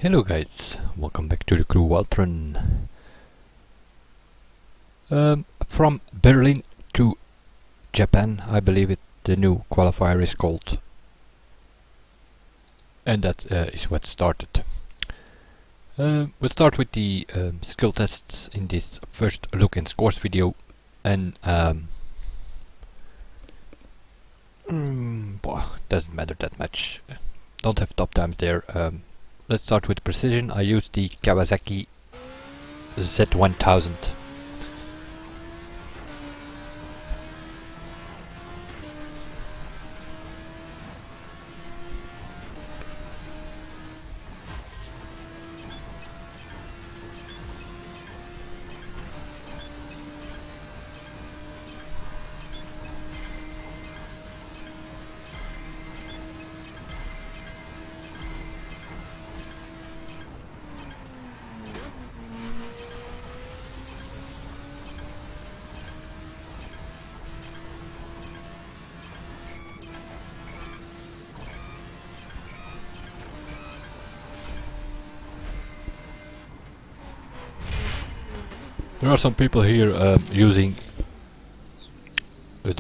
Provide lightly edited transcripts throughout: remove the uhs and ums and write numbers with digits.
Hello guys, welcome back to the crew Waltron. From Berlin to Japan, I believe the new qualifier is called. And that is what started. We'll start with the skill tests in this first look and scores video. And doesn't matter that much. Don't have top times there. Let's start with precision. I used the Kawasaki Z1000. There are some people here using a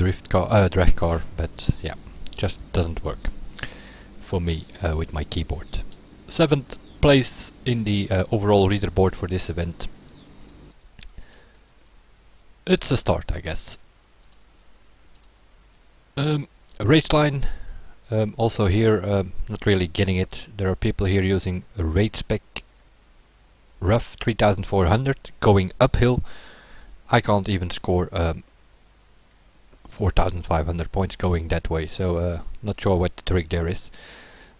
drag car, but yeah, just doesn't work for me with my keyboard. 7th place in the overall leaderboard for this event. It's a start, I guess. Raceline, also here, not really getting it. There are people here using a raid spec rough 3400 going uphill. I can't even score 4500 points going that way, so not sure what the trick there is.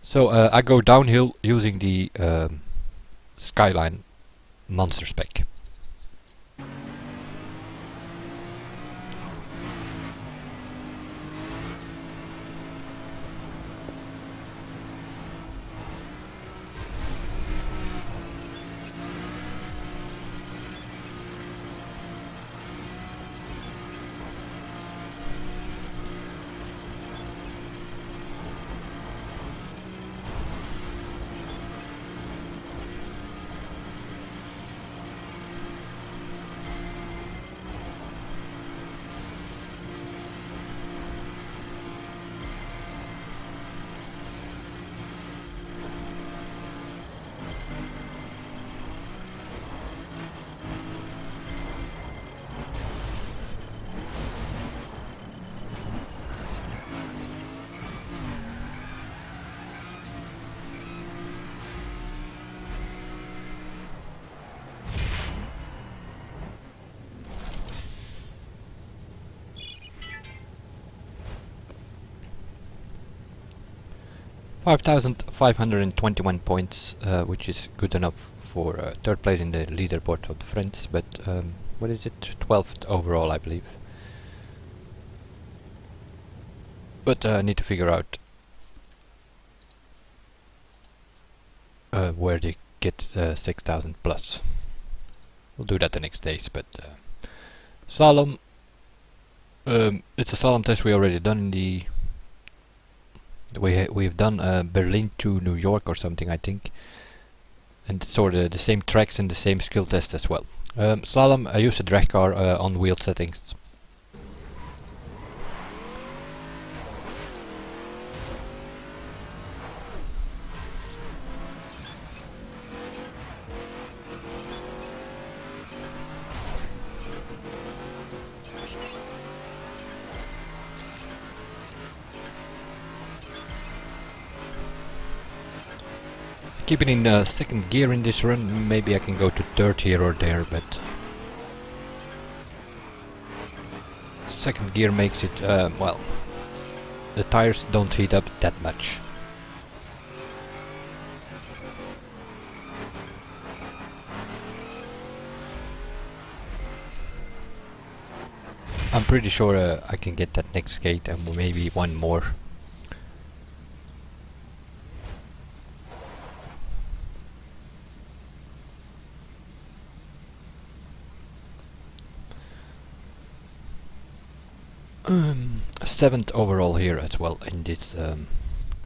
So I go downhill using the Skyline monster spec. $5,521 points, which is good enough for third place in the leaderboard of the friends, but what is it? 12th overall, I believe. But I need to figure out where they get 6,000 plus. We'll do that the next days, but Slalom, it's a slalom test we already done in the we've done Berlin to New York or something, I think, and it's sort of the same tracks and the same skill test as well. Slalom, I used a drag car on wheel settings. Keep it in second gear in this run. Maybe I can go to third here or there, but second gear makes it, well, the tires don't heat up that much. I'm pretty sure I can get that next gate and maybe one more. Seventh overall here as well in this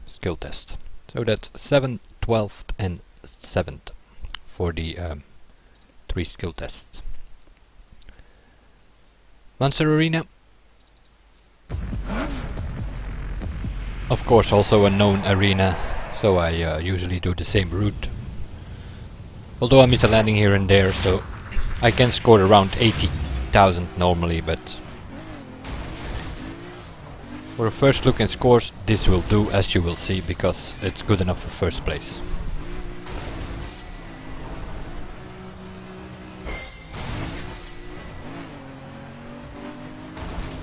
skill test. So that's 7th, 12th and 7th for the 3 skill tests. Monster Arena. Of course also a known arena, so I usually do the same route. Although I miss a landing here and there, so I can score around 80,000 normally, but for a first look and scores this will do, as you will see, because it's good enough for first place.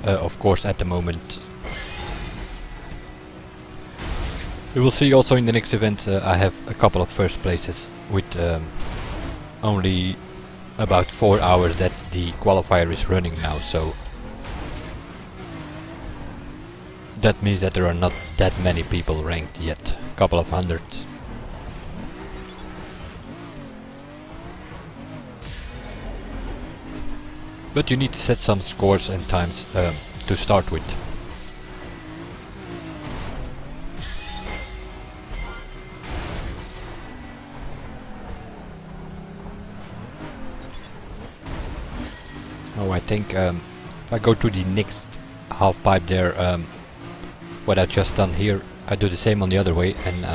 Of course at the moment. You will see also in the next event I have a couple of first places with only about 4 hours that the qualifier is running now, so that means that there are not that many people ranked yet, a couple of hundreds. But you need to set some scores and times to start with. Oh, I think if I go to the next half pipe there, what I've just done here, I do the same on the other way, and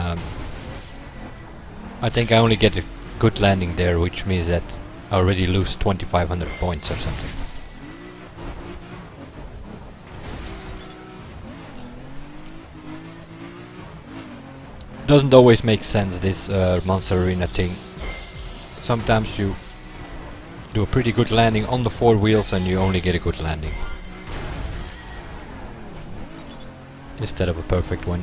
I think I only get a good landing there, which means that I already lose 2500 points or something. Doesn't always make sense, this Monster Arena thing. Sometimes you do a pretty good landing on the 4 wheels and you only get a good landing instead of a perfect one.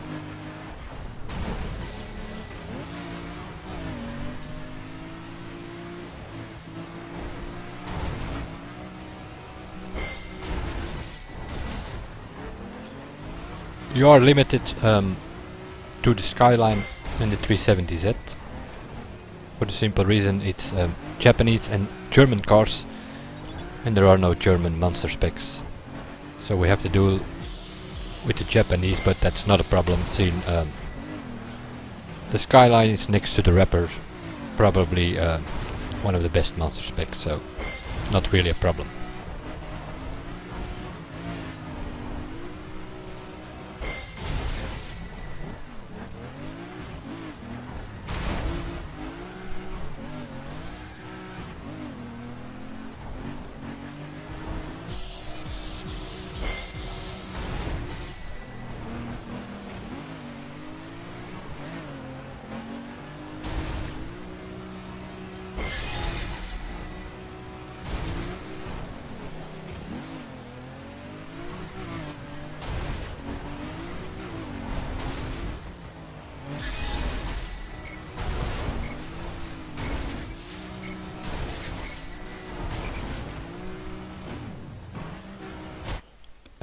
You are limited to the Skyline and the 370Z, for the simple reason it's Japanese and German cars, and there are no German monster specs, so we have to do with the Japanese, but that's not a problem, seeing the Skyline is next to the Rapper, probably one of the best monster specs, so not really a problem.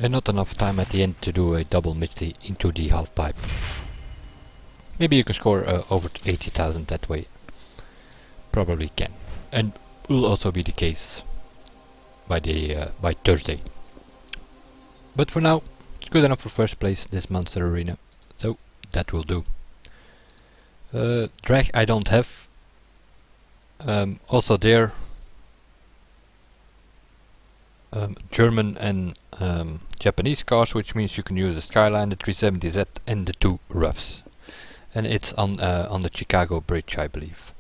And not enough time at the end to do a double misty into the half pipe. Maybe you can score over 80,000 that way. Probably can, and will also be the case by by Thursday. But for now, it's good enough for first place, this Monster Arena, so that will do. Drag I don't have. Also there, German and Japanese cars, which means you can use the Skyline, the 370Z and the 2 roughs. And it's on the Chicago Bridge, I believe.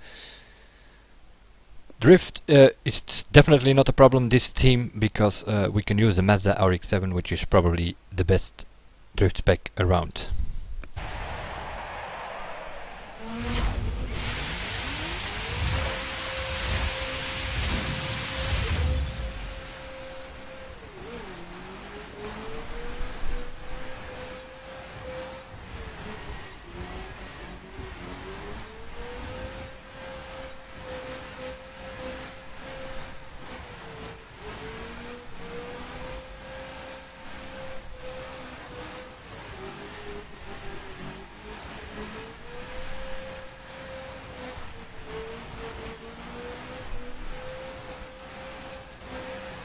Drift is definitely not a problem this team, because we can use the Mazda RX-7, which is probably the best drift spec around.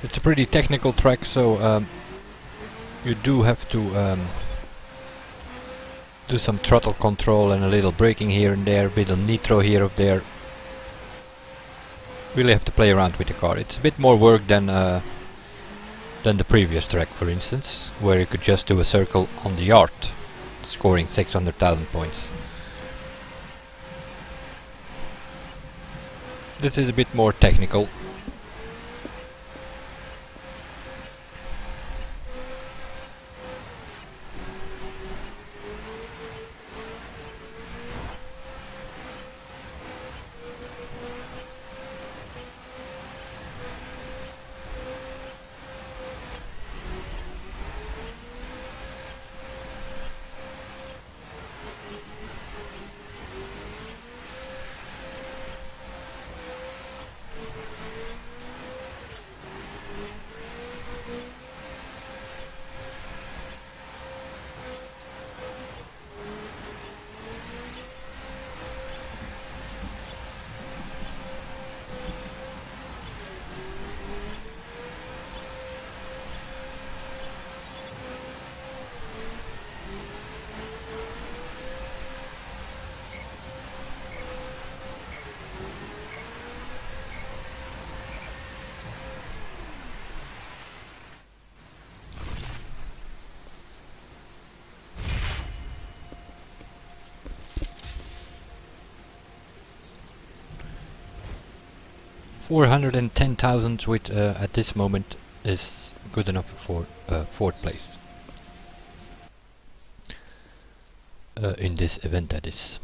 It's a pretty technical track, so you do have to do some throttle control and a little braking here and there, a bit of nitro here or there. Really have to play around with the car. It's a bit more work than the previous track, for instance, where you could just do a circle on the yard, scoring 600,000 points. This is a bit more technical. $410,000 with at this moment is good enough for fourth place in this event, that is.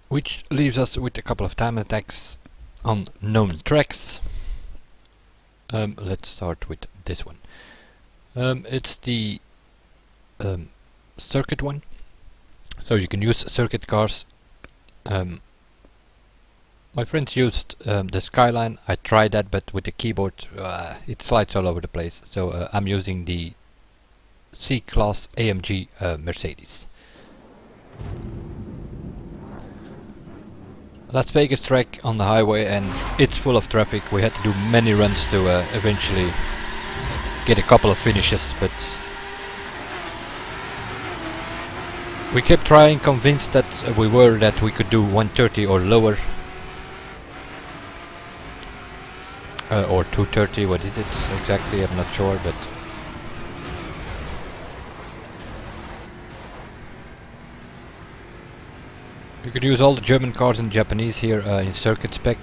Which leaves us with a couple of time attacks on known tracks. Let's start with this one. It's the circuit one, so you can use circuit cars. My friends used the Skyline. I tried that, but with the keyboard it slides all over the place. So I'm using the C-Class AMG Mercedes. Las Vegas track on the highway, and it's full of traffic. We had to do many runs to eventually get a couple of finishes, but we kept trying, convinced that we could do 130 or lower. Or 230, what is it exactly? I'm not sure, but you could use all the German cars and Japanese here in circuit spec.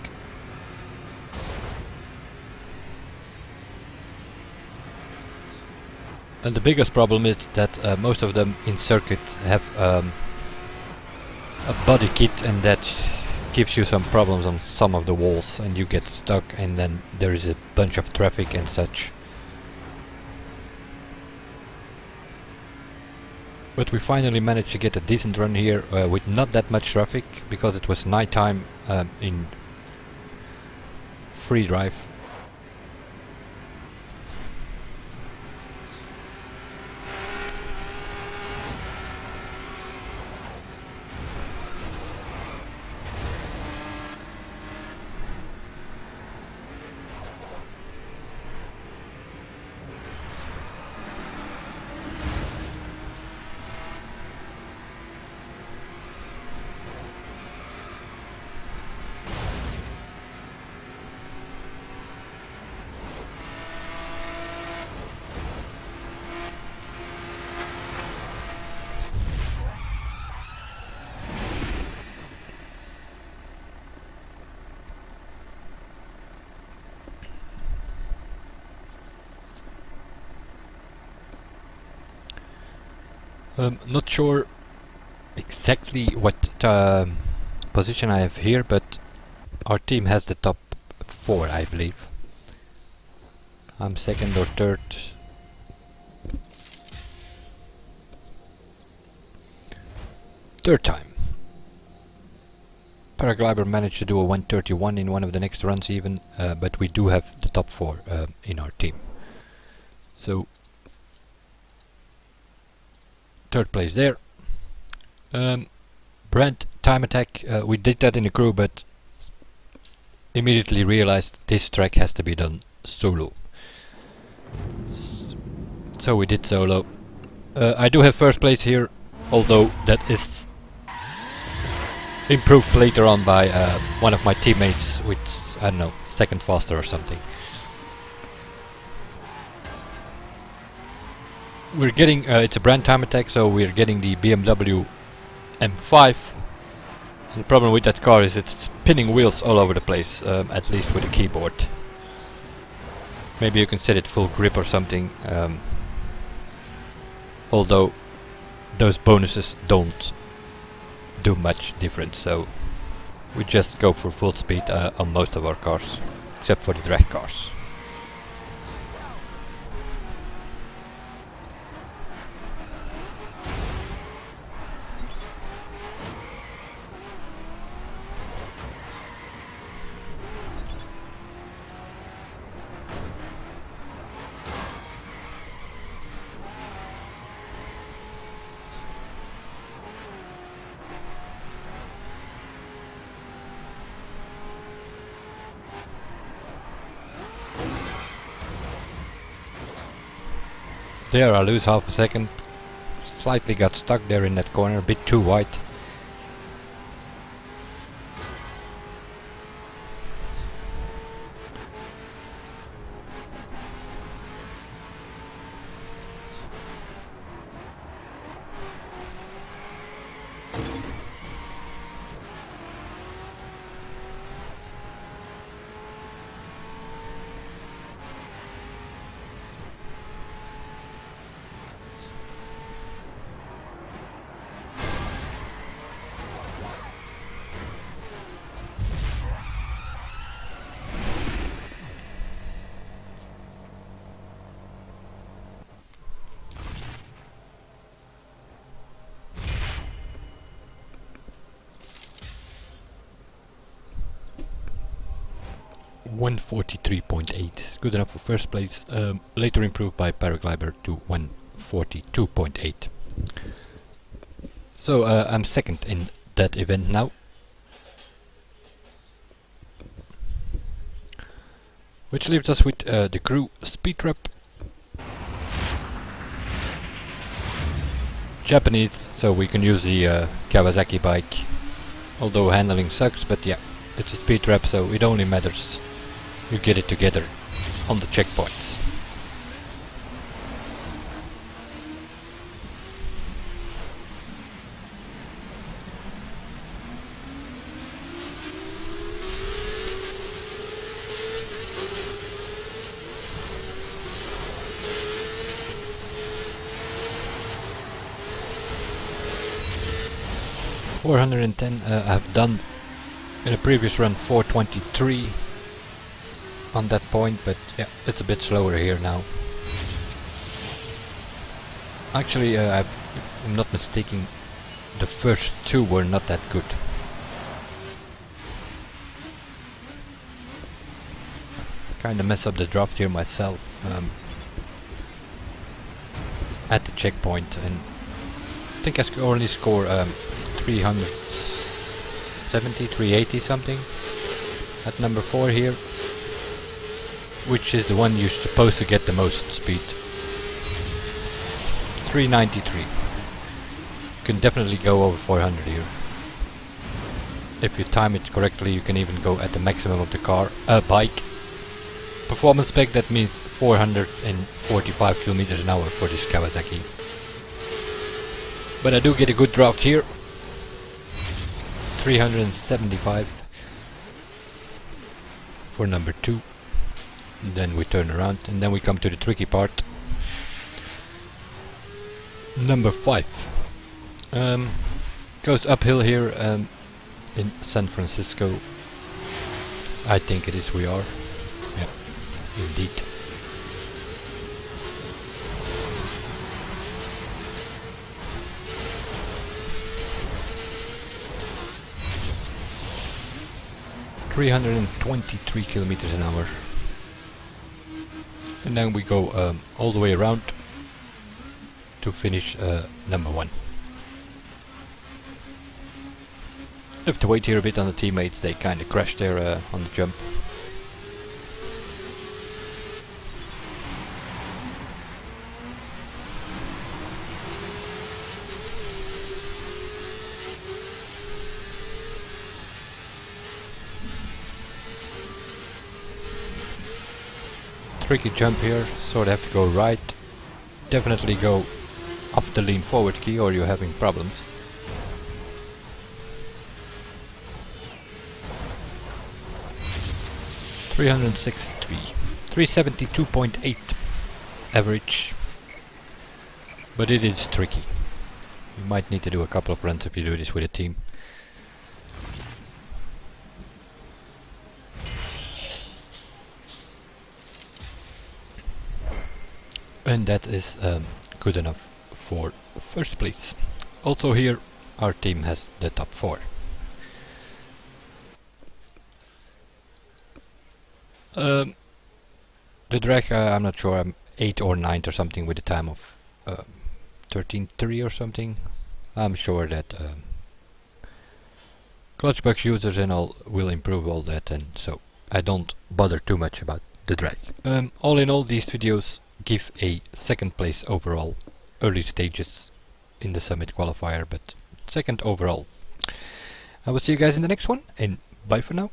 And the biggest problem is that most of them in circuit have a body kit, and that gives you some problems on some of the walls, and you get stuck, and then there is a bunch of traffic and such. But we finally managed to get a decent run here with not that much traffic, because it was nighttime in free drive. Not sure exactly what position I have here, but our team has the top 4, I believe. I'm second or third. Third time. Paraglider managed to do a 131 in one of the next runs even, but we do have the top 4 in our team. So third place there. Brand time attack, we did that in the crew, but immediately realized this track has to be done solo. So we did solo. I do have first place here, although that is improved later on by one of my teammates with, I don't know, second faster or something. We're getting, it's a brand time attack, so we're getting the BMW M5. The problem with that car is it's spinning wheels all over the place, at least with the keyboard. Maybe you can set it full grip or something, although those bonuses don't do much difference, so we just go for full speed on most of our cars, except for the drag cars. There, I lose half a second. Slightly got stuck there in that corner, a bit too wide. .143.8, good enough for first place, later improved by Paraglider to 142.8. So I'm second in that event now. Which leaves us with the crew Speedtrap, Japanese, so we can use the Kawasaki bike, although handling sucks, but yeah, it's a Speedtrap, so it only matters you get it together on the checkpoints. .410 I've done in a previous run 423 on that point, but yeah, it's a bit slower here now. Actually, if I'm not mistaken, the first two were not that good. Kinda mess up the draft here myself at the checkpoint, and I think I only score 370, 380 something at number 4 here, which is the one you're supposed to get the most speed. 393. You can definitely go over 400 here. If you time it correctly, you can even go at the maximum of the car, bike. Performance spec, that means 445 kilometers an hour for this Kawasaki. But I do get a good draft here. 375 for number 2. And then we turn around and then we come to the tricky part. Number 5 goes uphill here in San Francisco. I think it is, we are. Yeah, indeed. .323 kilometers an hour. And then we go all the way around to finish number 1. Have to wait here a bit on the teammates, they kinda crashed there on the jump. tricky jump here, sort of have to go right. Definitely go up the lean forward key or you're having problems. .363, 372.8 average, but it is tricky. You might need to do a couple of runs if you do this with a team. And that is good enough for first place. Also here our team has the top 4. The drag, I'm not sure, I'm 8th or 9th or something with a time of 13.3 or something. I'm sure that Clutchbox users and all will improve all that, and so I don't bother too much about the drag. All in all, these videos give a 2nd place overall, early stages in the Summit Qualifier, but 2nd overall. I will see you guys in the next one, and bye for now.